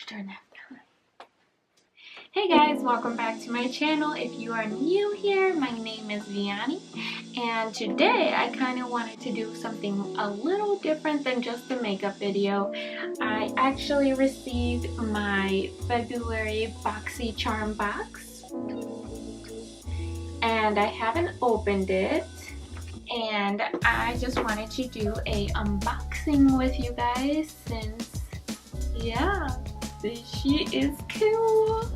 Turn that down. Hey guys, welcome back to my channel. If you are new here, my name is Vianney, and today I kind of wanted to do something a little different than just a makeup video. I actually received my February Boxycharm box, and I haven't opened it, and I just wanted to do a unboxing with you guys since, yeah, she is cool.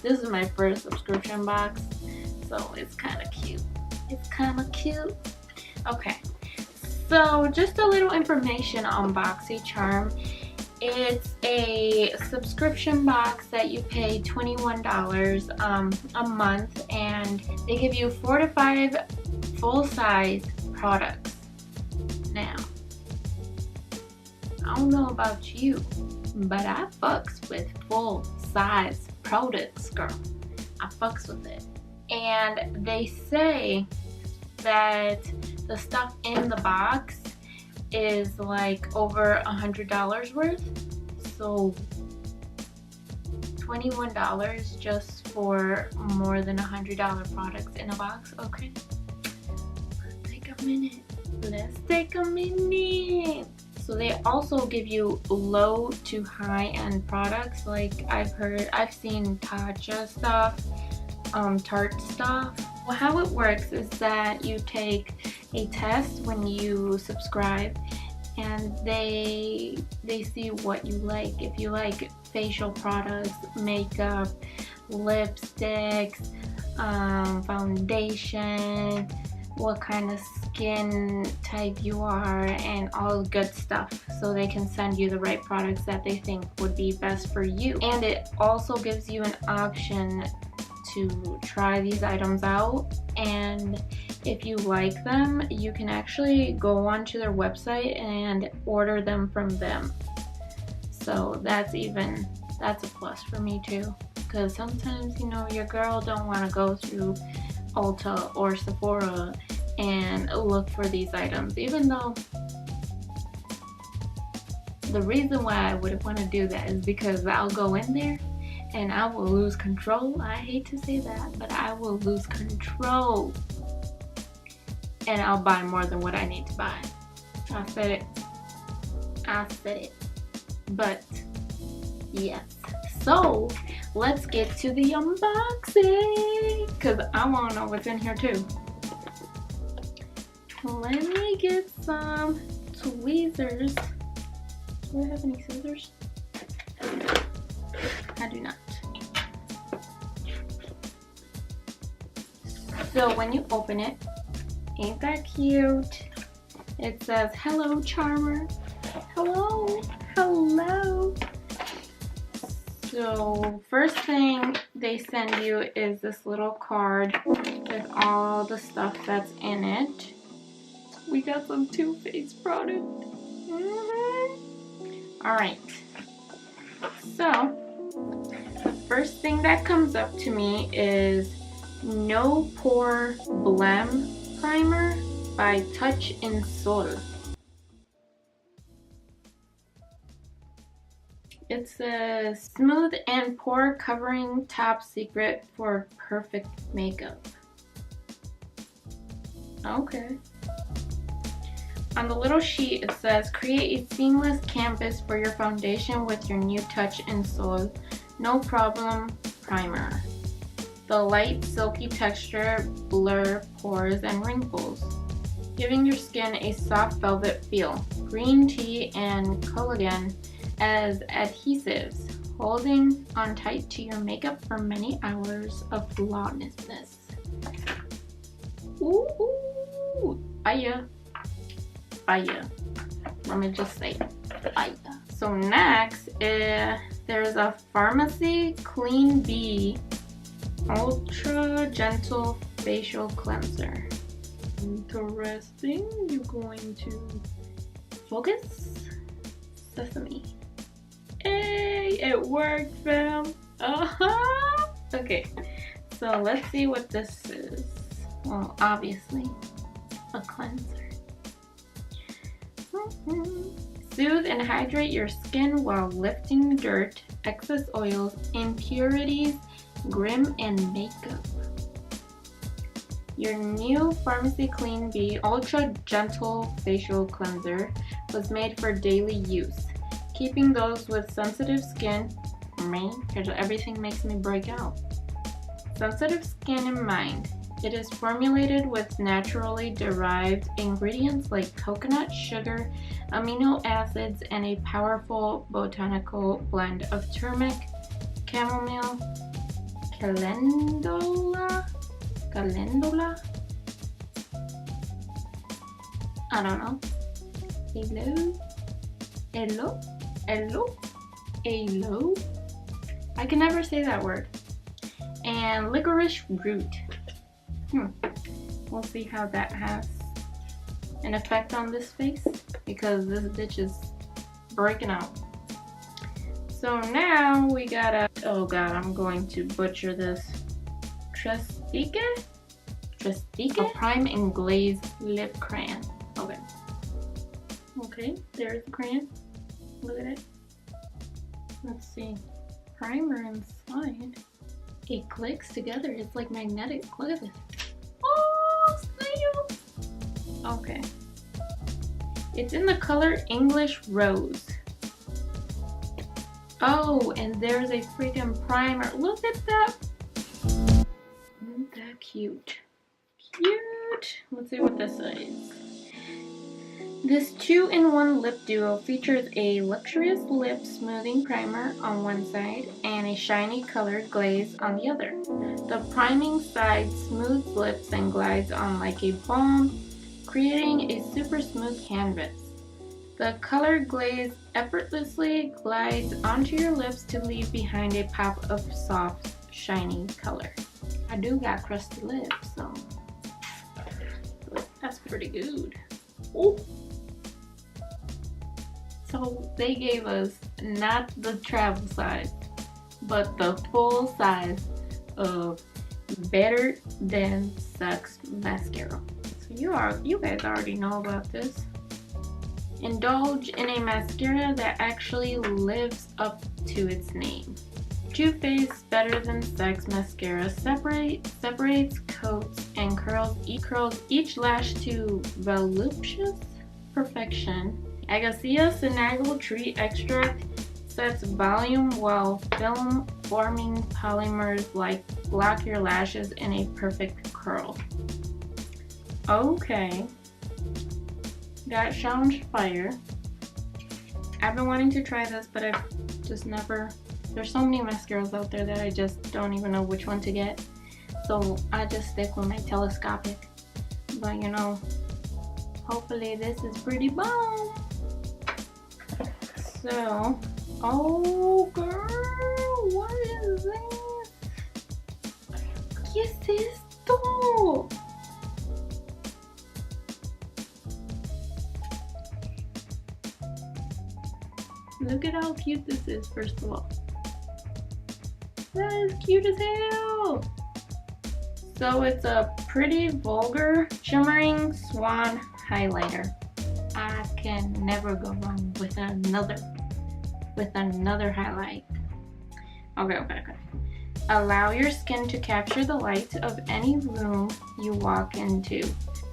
This is my first subscription box, so it's kind of cute. It's kind of cute. Okay, so just a little information on Boxycharm. It's a subscription box that you pay $21 a month, and they give you 4 to 5 full-size products. Now, I don't know about you, but I fucks with full-size products, girl. I fucks with it. And they say that the stuff in the box is like over $100 worth. So $21 just for more than $100 products in a box. Okay, let's take a minute. Let's take a minute. So they also give you low to high end products, like I've seen Tatcha stuff, Tarte stuff. Well, how it works is that you take a test when you subscribe, and they see what you like. If you like facial products, makeup, lipsticks, foundation, what kind of skin type you are, and all good stuff, so they can send you the right products that they think would be best for you. And it also gives you an option to try these items out, and if you like them, you can actually go onto their website and order them from them. So that's a plus for me too, because sometimes, you know, your girl don't want to go through Ulta or Sephora and look for these items, even though the reason why I wouldn't want to do that is because I'll go in there and I will lose control. I hate to say that, but I will lose control, and I'll buy more than what I need to buy. I said it. I said it. But yes, so let's get to the unboxing, because I want to know what's in here too. Let me get some tweezers. Do I have any scissors? I do not. So when you open it, ain't that cute? It says, "Hello, Charmer." Hello. Hello. So first thing they send you is this little card with all the stuff that's in it. We got some Too Faced product. Alright. So, the first thing that comes up to me is No Pore Blem Primer by Touch in Sol. It says smooth and pore covering top secret for perfect makeup. Okay. On the little sheet it says create a seamless canvas for your foundation with your new Touch in Sol No Problem Primer. The light silky texture blur pores and wrinkles, giving your skin a soft velvet feel. Green tea and collagen as adhesives, holding on tight to your makeup for many hours of flawlessness. Ooh, fire. Fire. Let me just say fire. So next, there's a Pharmacy Clean Bee Ultra Gentle Facial Cleanser. Interesting. You're going to focus. Sesame. Hey, it worked, fam. Okay, so let's see what this is. Well, obviously, a cleanser. soothe and hydrate your skin while lifting dirt, excess oils, impurities, grim, and makeup. Your new Pharmacy Clean Bee Ultra Gentle Facial Cleanser was made for daily use, keeping those with sensitive skin, me, because everything makes me break out, sensitive skin in mind. It is formulated with naturally derived ingredients like coconut, sugar, amino acids, and a powerful botanical blend of turmeric, chamomile, calendula, I don't know, aloe, I can never say that word, and licorice root. We'll see how that has an effect on this face, because this bitch is breaking out. So now we gotta, oh god, I'm going to butcher this, Trustique, a prime and glaze lip crayon. Okay, there's the crayon. Look at it. Let's see, primer inside. It clicks together. It's like magnetic. Look at this. Oh, snail. Okay. It's in the color English Rose. Oh, and there's a freaking primer. Look at that. Isn't that cute? Cute. Let's see what this is. This 2-in-1 lip duo features a luxurious lip smoothing primer on one side and a shiny colored glaze on the other. The priming side smooths lips and glides on like a balm, creating a super smooth canvas. The colored glaze effortlessly glides onto your lips to leave behind a pop of soft, shiny color. I do got crusty lips, so that's pretty good. Oh. So they gave us not the travel size, but the full size of Better Than Sex mascara. So you guys already know about this. Indulge in a mascara that actually lives up to its name. Too Faced Better Than Sex mascara separates, coats, and curls each lash to voluptuous perfection. Agassiz Senegal tree extract sets volume while film-forming polymers lock your lashes in a perfect curl. Okay. That sounds fire. I've been wanting to try this, but I've just never... There's so many mascaras out there that I just don't even know which one to get. So I just stick with my telescopic. But you know, hopefully this is pretty bomb. So, oh girl, what is this? ¿Qué es esto? Look at how cute this is, first of all. That is cute as hell. So it's a pretty vulgar shimmering swan highlighter. I can never go wrong with another highlight. Okay. Allow your skin to capture the light of any room you walk into.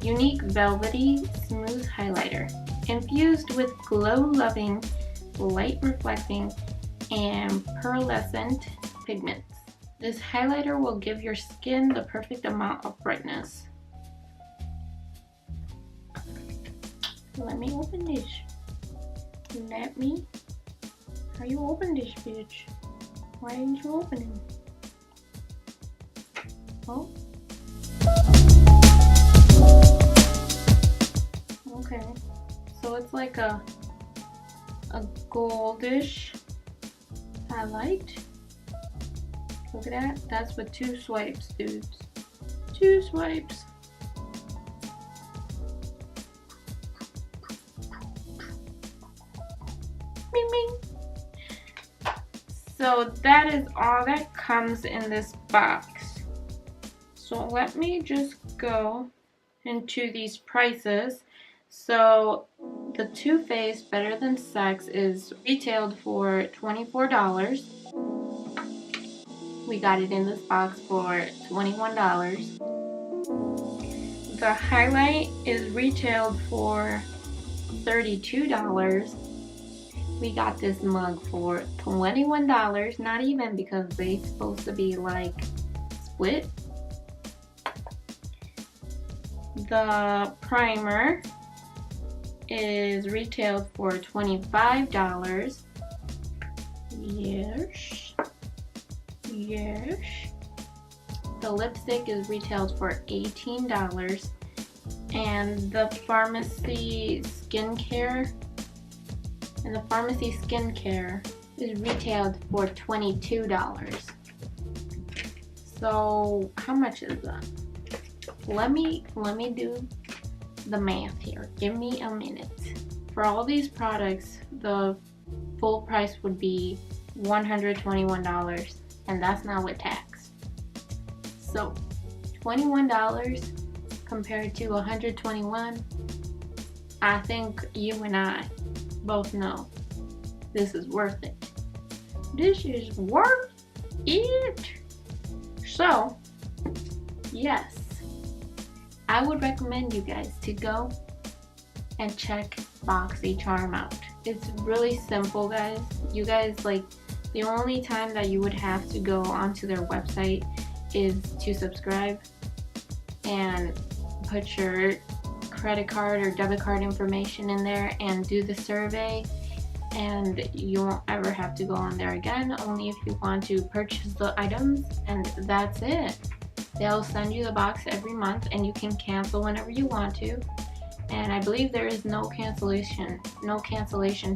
Unique velvety smooth highlighter infused with glow-loving, light-reflecting, and pearlescent pigments. This highlighter will give your skin the perfect amount of brightness. Let me open this. How you open this, bitch? Why didn't you open it? Oh. Okay. So it's like a goldish highlight. Look at that. That's with 2 swipes, dudes. 2 swipes. Bing, bing. So that is all that comes in this box. So let me just go into these prices. So the Too Faced Better Than Sex is retailed for $24. We got it in this box for $21. The highlight is retailed for $32. We got this mug for $21, not even, because they're supposed to be like split. The primer is retailed for $25. Yes. Yes. The lipstick is retailed for $18. And the pharmacy skincare is retailed for $22. So how much is that? Let me do the math here. Give me a minute. For all these products, the full price would be $121, and that's not with tax. So $21 compared to $121, I think you and I both know this is worth it. This is worth it. So yes, I would recommend you guys to go and check Boxycharm out. It's really simple, guys. You guys, like, the only time that you would have to go onto their website is to subscribe and put your credit card or debit card information in there and do the survey, and you won't ever have to go on there again, only if you want to purchase the items, and that's it. They'll send you the box every month, and you can cancel whenever you want to. And I believe there is no cancellation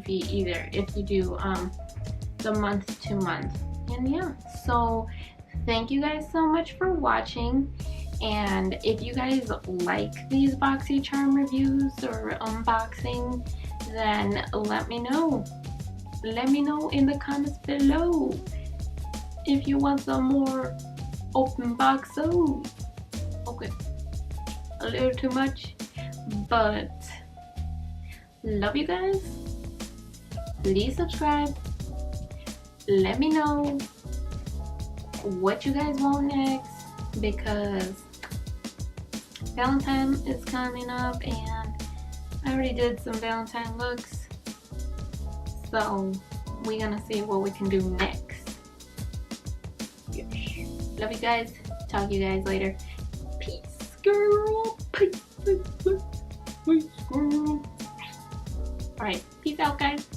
fee either if you do the month to month. And yeah, so thank you guys so much for watching. And if you guys like these Boxycharm reviews or unboxing, then let me know. Let me know in the comments below if you want some more open boxoos. Okay, a little too much, but love you guys. Please subscribe. Let me know what you guys want next, because Valentine is coming up and I already did some Valentine looks, so we're gonna see what we can do next. Yes. Love you guys. Talk to you guys later. Peace, girl. Peace, girl. Alright, peace out, guys.